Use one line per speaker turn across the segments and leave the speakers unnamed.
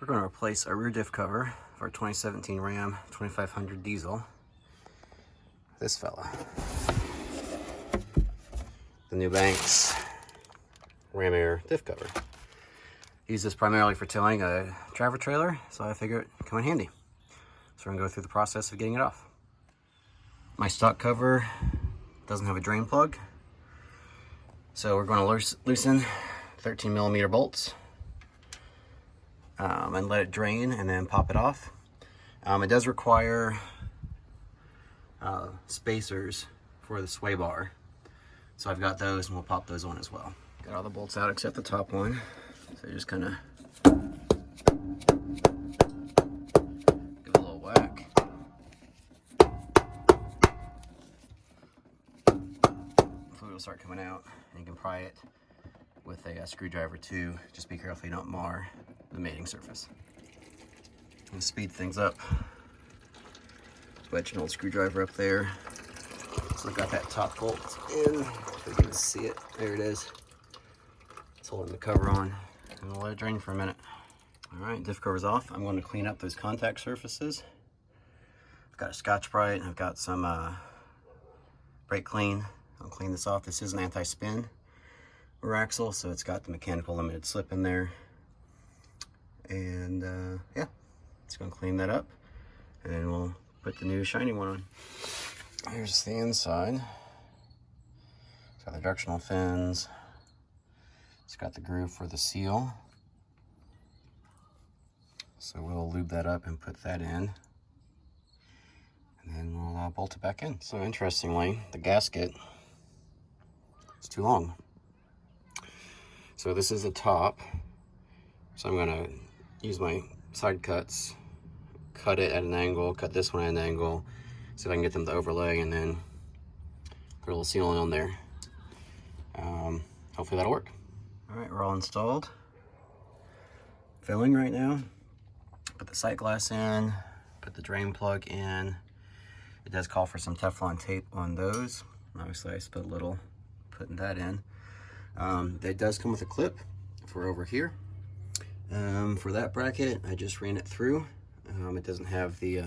We're going to replace our rear diff cover of our 2017 Ram 2500 diesel. This fella. The new Banks Ram Air diff cover. Use this primarily for towing a travel trailer, so I figure it come in handy. So we're going to go through the process of getting it off. My stock cover doesn't have a drain plug, so we're going to loosen 13mm bolts and let it drain and then pop it off. It does require spacers for the sway bar, so I've got those and we'll pop those on as well. Got all the bolts out except the top one, so just kind of give it a little whack. Fluid will start coming out, and you can pry it with a screwdriver too. Just be careful you don't mar the mating surface. And speed things up, wedge an old screwdriver up there. So I've got that top bolt in, if you can see it, there it is. It's holding the cover on, and we'll let it drain for a minute. All right, diff cover's off. I'm going to clean up those contact surfaces. I've got a Scotch-Brite, and I've got some brake clean. I'll clean this off. This is an anti-spin rear axle, so it's got the mechanical limited slip in there. And yeah, just gonna clean that up, and then we'll put the new shiny one on. Here's the inside. It's got the directional fins. It's got the groove for the seal. So we'll lube that up and put that in, and then we'll bolt it back in. So interestingly, the gasket is too long. So this is the top. So I'm gonna use my side cuts, cut it at an angle, cut this one at an angle, see if I can get them to overlay, and then put a little sealant on there. Hopefully that'll work. All right, we're all installed. Filling right now. Put the sight glass in, put the drain plug in. It does call for some Teflon tape on those. Obviously I spent a little putting that in. It does come with a clip for over here. For that bracket, I just ran it through. It doesn't have the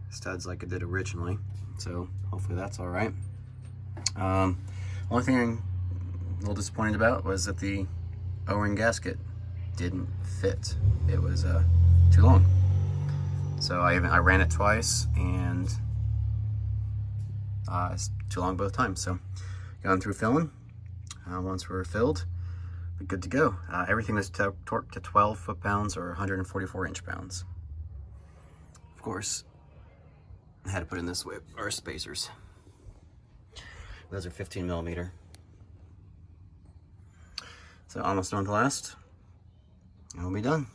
studs like it did originally, so hopefully that's all right. Only thing I'm a little disappointed about was that the O-ring gasket didn't fit. It was too long. So I ran it twice, and it's too long both times. So going through filling. Once we're filled, we're good to go. Everything is torqued to 12 foot-pounds or 144 inch-pounds. Of course, I had to put in this whip, or spacers. Those are 15mm. So almost done with the last, and we'll be done.